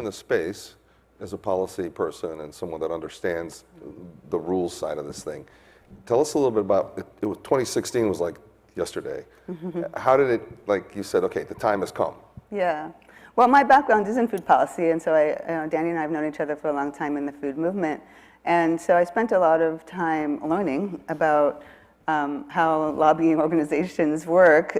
in the space as a policy person and someone that understands the rules side of this thing. Tell us a little bit about, 2016 was like yesterday. How did it, like you said, okay, the time has come. Yeah. Well, my background is in food policy, and so Danny and I have known each other for a long time in the food movement. And so I spent a lot of time learning about how lobbying organizations work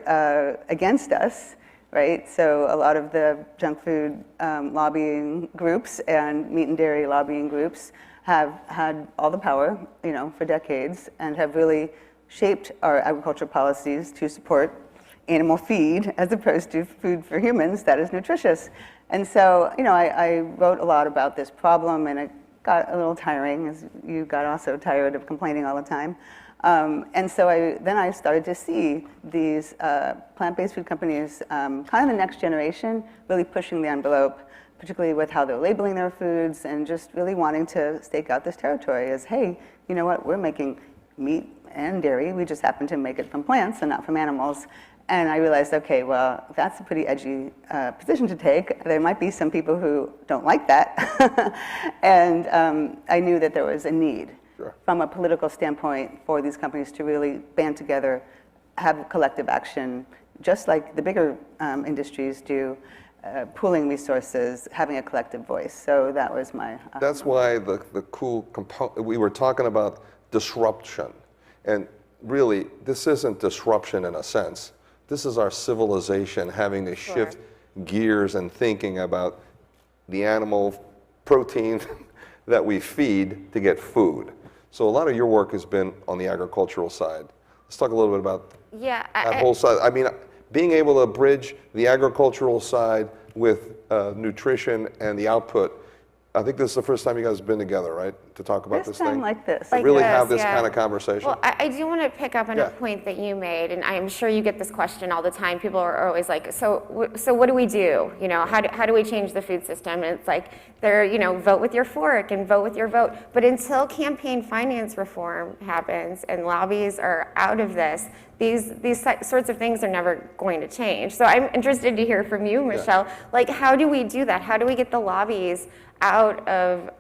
against us, right? So a lot of the junk food lobbying groups and meat and dairy lobbying groups have had all the power, for decades, and have really shaped our agriculture policies to support animal feed as opposed to food for humans that is nutritious. And so, I wrote a lot about this problem, and it got a little tiring, as you got also tired of complaining all the time. And so then I started to see these plant-based food companies, kind of the next generation, really pushing the envelope, particularly with how they're labeling their foods, and just really wanting to stake out this territory as, hey, you know what, we're making meat and dairy, we just happen to make it from plants and not from animals. And I realized, okay, well, that's a pretty edgy position to take. There might be some people who don't like that. And I knew that there was a need from a political standpoint for these companies to really band together, have collective action, just like the bigger industries do, pooling resources, having a collective voice. So that was my... That's why the cool component, we were talking about disruption. And really, this isn't disruption in a sense. This is our civilization having to shift gears and thinking about the animal protein that we feed to get food. So a lot of your work has been on the agricultural side. Let's talk a little bit about that whole side. I mean, being able to bridge the agricultural side with nutrition and the output. I think this is the first time you guys have been together, right, to talk about this thing? First time like this. To really have this kind of conversation. Well, I do want to pick up on a point that you made, and I'm sure you get this question all the time. People are always like, so what do we do? How do we change the food system? And it's like, vote with your fork and vote with your vote. But until campaign finance reform happens and lobbies are out of this, these sorts of things are never going to change. So I'm interested to hear from you, Michelle. Like, how do we do that? How do we get the lobbies out of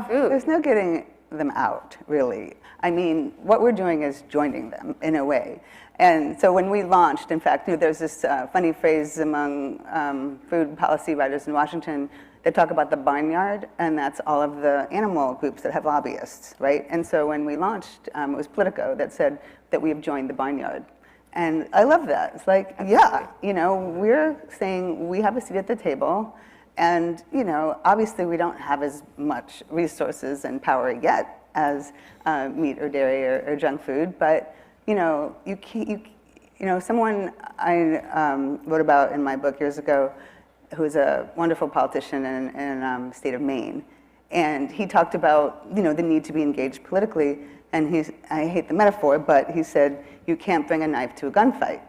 food? There's no getting them out, really. I mean, what we're doing is joining them in a way. And so when we launched, in fact, there's this funny phrase among food policy writers in Washington that talk about the barnyard, and that's all of the animal groups that have lobbyists, right? And so when we launched, it was Politico that said that we have joined the barnyard. And I love that. It's like, we're saying we have a seat at the table. And, obviously we don't have as much resources and power yet as meat or dairy or junk food, but, someone I wrote about in my book years ago, who was a wonderful politician in state of Maine, and he talked about, the need to be engaged politically, and I hate the metaphor, but he said, you can't bring a knife to a gunfight.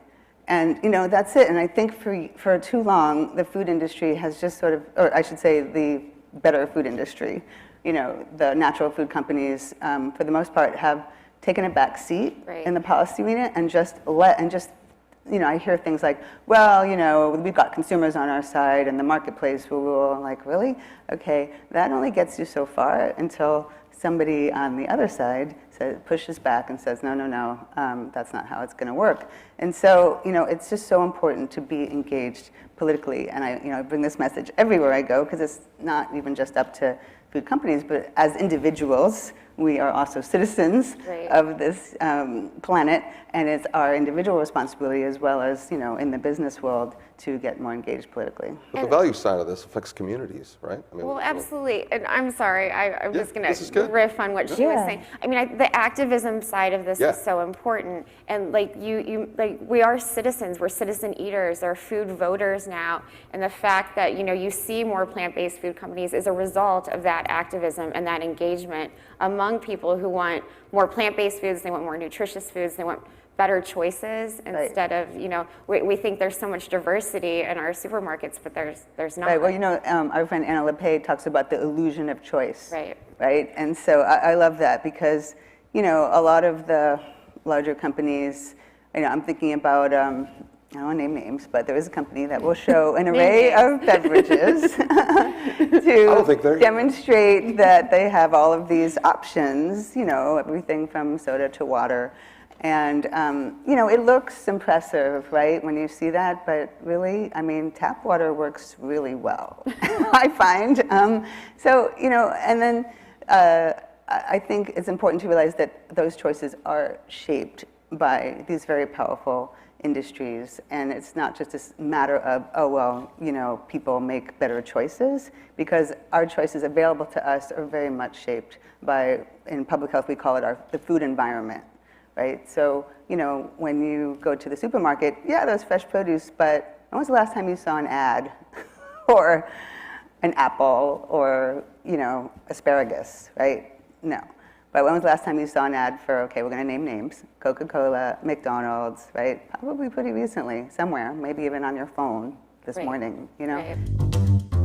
And that's it. And I think for too long, the food industry has just sort of, or I should say the better food industry, the natural food companies, for the most part, have taken a back seat in the policy arena and I hear things like, well, we've got consumers on our side and the marketplace will rule. I'm like, really? Okay, that only gets you so far until somebody on the other side pushes back and says, no, that's not how it's going to work. And so, it's just so important to be engaged politically. And I bring this message everywhere I go, because it's not even just up to food companies, but as individuals, we are also citizens of this planet, and it's our individual responsibility as well as, in the business world to get more engaged politically. But the value side of this affects communities, right? I mean, well, absolutely. And I'm sorry, I'm just going to riff on what she was saying. I mean, the activism side of this is so important. And we are citizens. We're citizen eaters. There are food voters now. And the fact that, you see more plant-based food companies is a result of that activism and that engagement among people who want more plant-based foods, they want more nutritious foods, they want better choices instead of, we think there's so much diversity in our supermarkets, but there's not. Right, well, our friend Anna LePay talks about the illusion of choice. Right, and so I love that because, a lot of the larger companies, I'm thinking about I don't want to name names, but there is a company that will show an array of beverages to demonstrate that they have all of these options, you know, everything from soda to water. And, you know, it looks impressive, right, when you see that, but really, I mean, tap water works really well, I find. So, you know, and then I think it's important to realize that those choices are shaped by these very powerful industries, and it's not just a matter of, oh, well, you know, people make better choices, because our choices available to us are very much shaped by, in public health, we call it the food environment, right? So, you know, when you go to the supermarket, yeah, there's fresh produce, but when was the last time you saw an ad or an apple or, you know, asparagus, right? No. But when was the last time you saw an ad for, okay, we're going to name names, Coca-Cola, McDonald's, right? Probably pretty recently, somewhere, maybe even on your phone this morning, you know? Right.